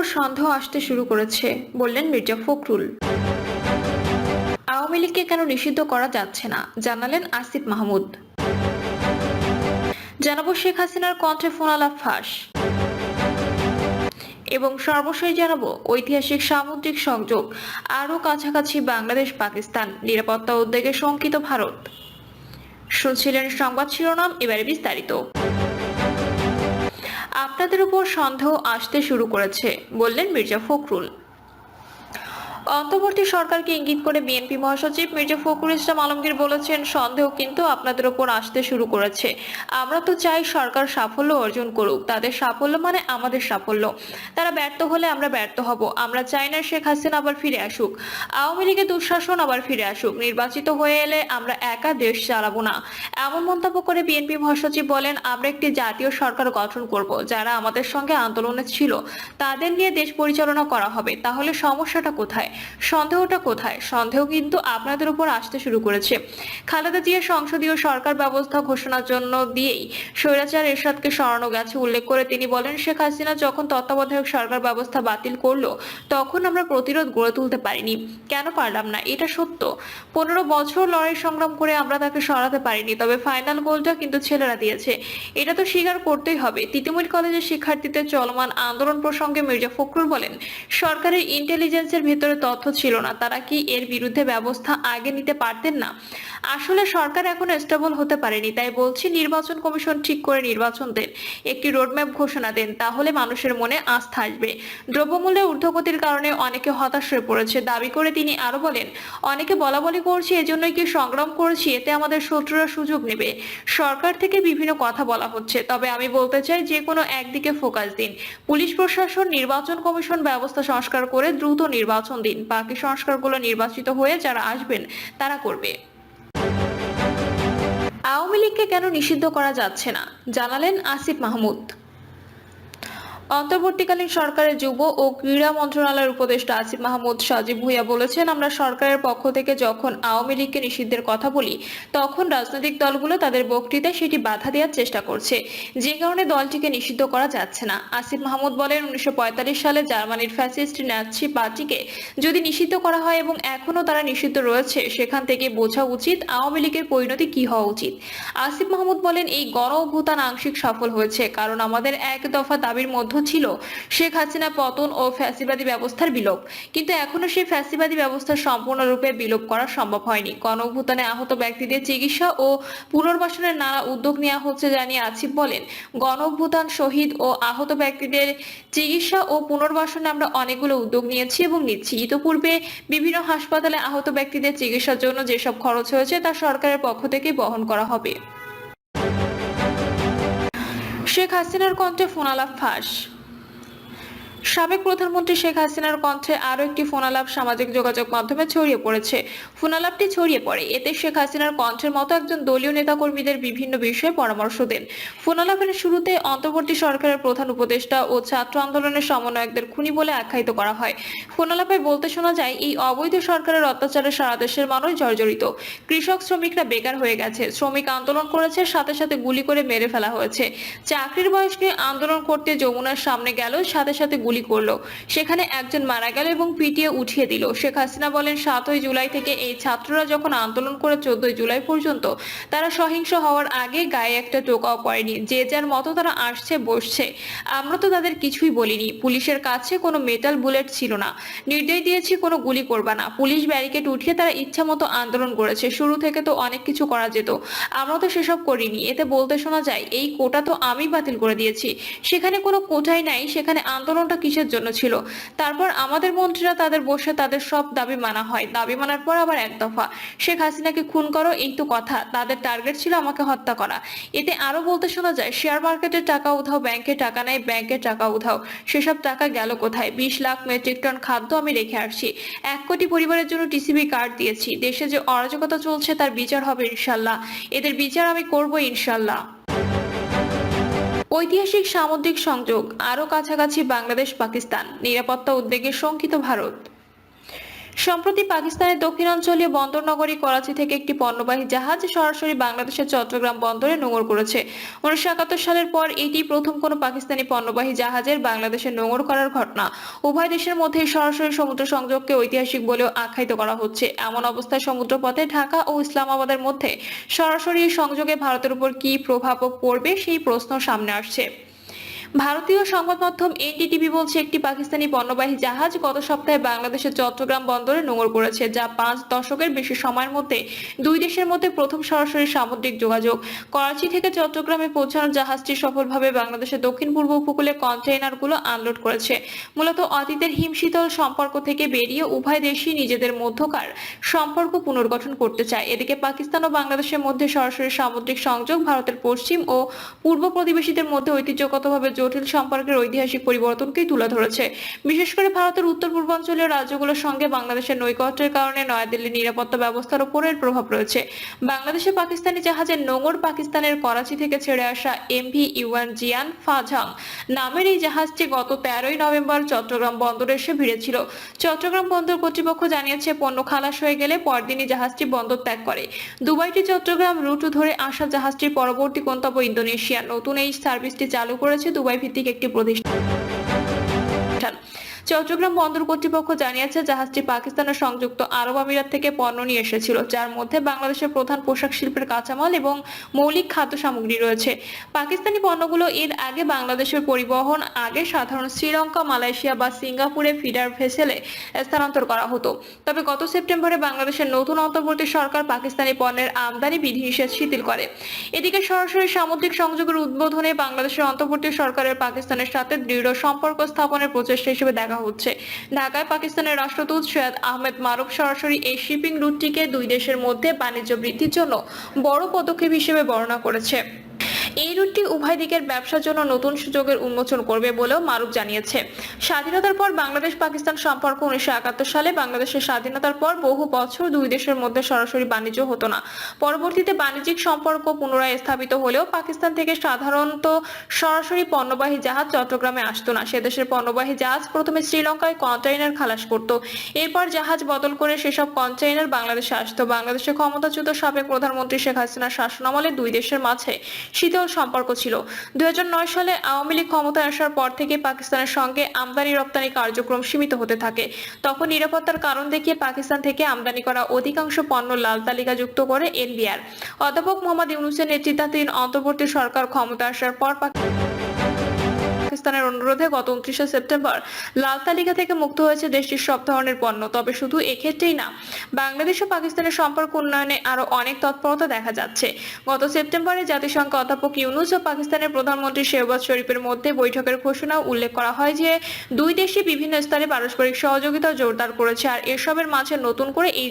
উপর সন্দেহ আসতে শুরু করেছে, বললেন মির্জা ফখরুল। আওয়ামী লীগকে কেন নিষিদ্ধ করা যাচ্ছে না, জানালেন আসিফ মাহমুদ। জানাবো শেখ হাসিনার কণ্ঠে ফোনালাপ ফাঁস, এবং সর্বশেষ জানাবো ঐতিহাসিক সামুদ্রিক সংযোগ আরও কাছাকাছি বাংলাদেশ পাকিস্তান, নিরাপত্তা উদ্বেগে শঙ্কিত ভারত। শুনছিলেন সংবাদ শিরোনাম, এবারে বিস্তারিত। আপনাদের উপর সন্দেহ আসতে শুরু করেছে, বললেন মির্জা ফখরুল। অন্তর্বর্তী সরকারকে ইঙ্গিত করে বিএনপি মহাসচিব মির্জা ফখরুল ইসলাম আলমগীর বলেছেন, সন্দেহ কিন্তু আপনাদের উপর আসতে শুরু করেছে। আমরা তো চাই সরকার সাফল্য অর্জন করুক, তাদের সাফল্য মানে আমাদের সাফল্য। তারা ব্যর্থ হলে আমরা ব্যর্থ হব। আমরা চাই না শেখ হাসিনা আবার ফিরে আসুক, আওয়ামী লীগের দুঃশাসন আবার ফিরে আসুক। নির্বাচিত হয়ে এলে আমরা একা দেশ চালাবো না, এমন মন্তব্য করে বিএনপি মহাসচিব বলেন, আমরা একটি জাতীয় সরকার গঠন করব, যারা আমাদের সঙ্গে আন্দোলনে ছিল তাদের নিয়ে দেশ পরিচালনা করা হবে। তাহলে সমস্যাটা কোথায়, সন্দেহটা কোথায়? সন্দেহ কিন্তু আপনাদের উপর আসতে শুরু করেছে। খালেদা জিয়া সংসদীয় সরকার ব্যবস্থা ঘোষণার জন্য দিয়েই স্বৈরাচার এরশাদকে সরানো গেছে উল্লেখ করে তিনি বলেন, শেখ হাসিনা যখন তত্ত্বাবধায়ক সরকার ব্যবস্থা বাতিল করলো তখন আমরা প্রতিরোধ গড়ে তুলতে পারিনি। কেন পারলাম না? এটা সত্য। 15 বছর লড়াই সংগ্রাম করে আমরা তাকে সরাতে পারিনি, তবে ফাইনাল গোলটা কিন্তু ছেলেরা দিয়েছে, এটা তো স্বীকার করতেই হবে। তিতুমির কলেজের শিক্ষার্থীদের চলমান আন্দোলন প্রসঙ্গে মির্জা ফখরুল বলেন, সরকারের ইন্টেলিজেন্সের ভেতরে তথ্য ছিল না, তারা কি এর বিরুদ্ধে ব্যবস্থা আগে নিতে পারতেন না? আসলে সরকার এখনো স্টেবল হতে পারেনি, তাই বলছি নির্বাচন কমিশন ঠিক করে নির্বাচন দেন, একটি রোডম্যাপ ঘোষণা দেন, তাহলে মানুষের মনে আস্থা আসবে। দ্রব্যমূল্যের ঊর্ধ্বগতির কারণে অনেকে হতাশ হয়ে পড়েছে দাবি করে তিনি আরো বলেন, অনেকে বলাবলি করছে এজন্যই কি সংগ্রাম করেছি, এতে আমাদের শত্রুরা সুযোগ নেবে। সরকার থেকে বিভিন্ন কথা বলা হচ্ছে, তবে আমি বলতে চাই যে কোনো একদিকে ফোকাস দিন। পুলিশ প্রশাসন, নির্বাচন কমিশন ব্যবস্থা সংস্কার করে দ্রুত নির্বাচন দিন, বাকি সংস্কারগুলো নির্বাচিত হয়ে যারা আসবেন তারা করবে। আওয়ামী লীগকে কেন নিষিদ্ধ করা যাচ্ছে না, জানালেন আসিফ মাহমুদ। অন্তর্বর্তীকালীন সরকারের যুব ও ক্রীড়া মন্ত্রণালয়ের উপদেষ্টা আসিফ মাহমুদ সজীব ভুঁইয়া বলেছেন, আমরা সরকারের পক্ষ থেকে যখন আওয়ামী লীগকে নিষিদ্ধের কথা বলি তখন রাজনৈতিক দলগুলো তাদের বক্তৃতায় সেটি বাধা দেওয়ার চেষ্টা করছে, যে কারণে দলটিকে নিষিদ্ধ করা যাচ্ছে না। আসিফ মাহমুদ বলেন, 1945 সালে জার্মানির ফ্যাসিস্ট নাৎসি পার্টিকে যদি নিষিদ্ধ করা হয় এবং এখনো তারা নিষিদ্ধ রয়েছে, সেখান থেকে বোঝা উচিত আওয়ামী লীগের পরিণতি কি হওয়া উচিত। আসিফ মাহমুদ বলেন, এই গণ অভ্যুত্থান আংশিক সফল হয়েছে, কারণ আমাদের এক দফা দাবির মধ্যে ছিল শেখ হাসিনা পতন ও ফ্যাসিবাদী ব্যবস্থার বিলোপ, কিন্তু এখনো সেই ফ্যাসিবাদী ব্যবস্থা সম্পূর্ণরূপে বিলোপ করা সম্ভব হয়নি। গণ অভ্যুত্থানে আহত ব্যক্তিদের চিকিৎসা ও পুনর্বাসনের নানা উদ্যোগ নেওয়া হচ্ছে জানিয়ে আসিফ বলেন, গণ অভ্যুত্থান, শহীদ ও আহত ব্যক্তিদের চিকিৎসা ও পুনর্বাসনে আমরা অনেকগুলো উদ্যোগ নিয়েছি এবং নিচ্ছি। ইতিপূর্বে বিভিন্ন হাসপাতালে আহত ব্যক্তিদের চিকিৎসার জন্য যেসব খরচ হয়েছে তা সরকারের পক্ষ থেকে বহন করা হবে। শেখ হাসিনার কণ্ঠে ফোনালাপ ফাঁস। সাবেক প্রধানমন্ত্রী শেখ হাসিনার কণ্ঠে আরো একটি ফোনালাপ সামাজিক যোগাযোগ মাধ্যমে ছড়িয়ে পড়েছে। ফোনালাপটি ছড়িয়ে পড়ে, এতে শেখ হাসিনার কণ্ঠের মতো একজন দলীয় নেতাকর্মীদের বিভিন্ন বিষয়ে পরামর্শ দেন। ফোনালাপের শুরুতে অন্তর্বর্তী সরকারের প্রধান উপদেষ্টা ও ছাত্র আন্দোলনের সমন্বয়কদের খুনি বলে আখ্যায়িত করা হয়। ফোনালাপে বলতে শোনা যায়, এই অবৈধ সরকারের অত্যাচারে সারা দেশের মানুষ জর্জরিত, কৃষক শ্রমিকরা বেকার হয়ে গেছে, শ্রমিক আন্দোলন করেছে, সাথে সাথে গুলি করে মেরে ফেলা হয়েছে। চাকরির বয়স নিয়ে আন্দোলন করতে যমুনার সামনে গেল, সাথে সাথে গুলি করলো, সেখানে একজন মারা গেল এবং পিটিয়ে উঠিয়ে দিল। শেখ হাসিনা বলেন, 7ই জুলাই থেকে এই ছাত্ররা যখন আন্দোলন করে 14ই জুলাই পর্যন্ত তারা সহিংস হওয়ার আগে গায়ে একটা টোকাও পড়েনি, যে যার মতো তারা আসছে বসছে, আমরা তো তাদের কিছুই বলিনি। পুলিশের কাছে কোনো মেটাল বুলেট ছিল না, নির্দেশ দিয়েছি কোনো গুলি করবা না, পুলিশ ব্যারিকেড উঠিয়ে তারা ইচ্ছা মতো আন্দোলন করেছে, শুরু থেকে তো অনেক কিছু করা যেত, আমরা তো সেসব করিনি। এতে বলতে শোনা যায়, এই কোটা তো আমি বাতিল করে দিয়েছি, সেখানে কোনো কোটাই নাই, সেখানে আন্দোলনটা কিসের জন্য ছিল? তারপর আমাদের মন্ত্রীরা তাদের বসে তাদের সব দাবি মানা হয়, দাবি মানার পর আবার এক দফা শেখ হাসিনাকে খুন করো, এই তো কথা। তাদের টার্গেট ছিল আমাকে হত্যা করা। এতে আরো বলতে শোনা যায়, শেয়ার মার্কেটের টাকা উধাও, ব্যাংকে টাকা নেই, ব্যাংকের টাকা উধাও, সেসব টাকা গেল কোথায়? 20 লাখ মেট্রিক টন খাদ্য আমি রেখে আসছি, 1 কোটি পরিবারের জন্য টিসিবি কার্ড দিয়েছি। দেশে যে অরাজকতা চলছে তার বিচার হবে ইনশাল্লাহ, এদের বিচার আমি করব ইনশাল্লাহ। ঐতিহাসিক সামুদ্রিক সংযোগ আরও কাছাকাছি বাংলাদেশ পাকিস্তান, নিরাপত্তা উদ্বেগে শঙ্কিত ভারত। সম্প্রতি পাকিস্তানের দক্ষিণাঞ্চলীয় বন্দর নগরী করাচি থেকে একটি পণ্যবাহী জাহাজ সরাসরি বাংলাদেশের চট্টগ্রাম বন্দরে নোঙর করেছে। 1971 সালের পর এটি প্রথম কোনো পাকিস্তানি পণ্যবাহী জাহাজের বাংলাদেশে নোঙর করার ঘটনা। উভয় দেশের মধ্যে সরাসরি সমুদ্র সংযোগকে ঐতিহাসিক বলেও আখ্যায়িত করা হচ্ছে। এমন অবস্থায় সমুদ্রপথে ঢাকা ও ইসলামাবাদের মধ্যে সরাসরি সংযোগে ভারতের উপর কী প্রভাব পড়বে সেই প্রশ্ন সামনে আসছে। ভারতীয় সংবাদ মাধ্যম এনডিটিভি বলছে, একটি পাকিস্তানি পণ্যবাহী জাহাজ গত সপ্তাহে বাংলাদেশের চট্টগ্রাম বন্দরে নোঙর করেছে, যা 5 দশকের বেশি সময়ের মধ্যে দুই দেশের মধ্যে প্রথম সরাসরি সামুদ্রিক যোগাযোগ। করাচি থেকে চট্টগ্রামে পৌঁছানো জাহাজটি সফলভাবে বাংলাদেশের দক্ষিণ পূর্ব উপকূলে কন্টেইনারগুলো আনলোড করেছে। মূলত অতীতের হিমশীতল সম্পর্ক থেকে বেরিয়ে উভয় দেশই নিজেদের মধ্যকার সম্পর্ক পুনর্গঠন করতে চায়। এদিকে পাকিস্তান ও বাংলাদেশের মধ্যে সরাসরি সামুদ্রিক সংযোগ ভারতের পশ্চিম ও পূর্ব প্রতিবেশীদের মধ্যে ঐতিহ্যগতভাবে জটিল সম্পর্কের ঐতিহাসিক পরিবর্তনকেই তুলে ধরেছে। বিশেষ করে ভারতের উত্তর পূর্বাঞ্চলীয় রাজ্যগুলোর সঙ্গে বাংলাদেশের নৈকট্যের কারণে নয়াদিল্লির নিরাপত্তা ব্যবস্থার উপর এর প্রভাব রয়েছে। বাংলাদেশে পাকিস্তানি জাহাজের নোঙর পাকিস্তানের করাচি থেকে ছেড়ে আসা এমভি ইউয়ান জিয়ান ফাঝাং নামের এই জাহাজটি গত 13ই নভেম্বর চট্টগ্রাম বন্দরে এসে ভিড়েছিল। চট্টগ্রাম বন্দর কর্তৃপক্ষ জানিয়েছে, পণ্য খালাস হয়ে গেলে পরদিনই জাহাজটি বন্দর ত্যাগ করে। দুবাইটি চট্টগ্রাম রুট ধরে আসা জাহাজটির পরবর্তী গন্তব্য ইন্দোনেশিয়া। নতুন এই সার্ভিসটি চালু করেছে দুবাই ভিত্তিক একটি প্রতিষ্ঠান। চট্টগ্রাম বন্দর কর্তৃপক্ষ জানিয়েছে, জাহাজটি পাকিস্তানের সংযুক্ত আরব আমিরাত থেকে পণ্য নিয়ে এসেছিল, যার মধ্যে বাংলাদেশের প্রধান পোশাক শিল্পের কাঁচামাল এবং মৌলিক খাদ্য সামগ্রী রয়েছে। পাকিস্তানি পণ্যগুলো এর আগে বাংলাদেশের পরিবহন আগে সাধারণ শ্রীলঙ্কা, মালয়েশিয়া বা সিঙ্গাপুরে ফিডার ভেসেলে স্থানান্তর করা হতো। তবে গত সেপ্টেম্বরে বাংলাদেশের নতুন অন্তর্বর্তী সরকার পাকিস্তানি পণ্যের আমদানি বিধিনিষেধ শিথিল করে। এদিকে সরাসরি সামুদ্রিক সংযোগের উদ্বোধনে বাংলাদেশের অন্তর্বর্তী সরকারের পাকিস্তানের সাথে দৃঢ় সম্পর্ক স্থাপনের প্রচেষ্টা হিসেবে দেখা হচ্ছে। ঢাকায় পাকিস্তানের রাষ্ট্রদূত সৈয়দ আহমেদ মারুফ সরাসরি এই শিপিং রুটটিকে দুই দেশের মধ্যে বাণিজ্য বৃদ্ধির জন্য বড় পদক্ষেপ হিসেবে বর্ণনা করেছে। এই রুটটি উভয় দিকের ব্যবসার জন্য নতুন সুযোগের উন্মোচন করবে বলেও মারুফ জানিয়েছে। স্বাধীনতার পর বাংলাদেশ পাকিস্তান সম্পর্ক 1971 সালে বাংলাদেশের স্বাধীনতার পর বহু বছর দুই দেশের মধ্যে সরাসরি বাণিজ্য হতো না। পরবর্তীতে বাণিজ্যিক সম্পর্ক পুনরায় স্থাপিত হলেও পাকিস্তান থেকে সাধারণত সরাসরি পণ্যবাহী জাহাজ চট্টগ্রামে আসতো না। সে দেশের পণ্যবাহী জাহাজ প্রথমে শ্রীলঙ্কায় কন্টেইনার খালাস করত, এরপর জাহাজ বদল করে সেসব কন্টেইনার বাংলাদেশে আসতো। বাংলাদেশের ক্ষমতাচ্যুত সাবেক প্রধানমন্ত্রী শেখ হাসিনার শাসনামলে দুই দেশের মাঝে শীতল সম্পর্ক ছিল। 2009 সালে আওয়ামী লীগ ক্ষমতায় আসার পর থেকে পাকিস্তানের সঙ্গে আমদানি রপ্তানি কার্যক্রম সীমিত হতে থাকে। তখন নিরাপত্তার কারণ দেখিয়ে পাকিস্তান থেকে আমদানি করা অধিকাংশ পণ্য লাল তালিকাযুক্ত করে এনবিআর। অধ্যাপক মোহাম্মদ ইউনূসের নেতৃত্বাধীন অন্তর্বর্তী সরকার ক্ষমতায় আসার পর পাকিস্তানের অনুরোধে গত 29 সেপ্টেম্বর লাল তালিকা থেকে মুক্ত হয়েছে দেশটির সব ধরনের পণ্য। তবে শুধু এক্ষেত্রেই না, বাংলাদেশ ও পাকিস্তানের সম্পর্ক উন্নয়নে আরো অনেক তৎপরতা দেখা যাচ্ছে। গত সেপ্টেম্বরে জাতিসংঘ অধ্যাপক ইউনূস ও পাকিস্তানের প্রধানমন্ত্রী শেহবাজ শরীফের মধ্যে বৈঠকের ঘোষণা উল্লেখ করা হয় যে দুই দেশই বিভিন্ন স্তরে পারস্পরিক সহযোগিতা জোরদার করেছে। আর এসবের মাঝে নতুন করে এই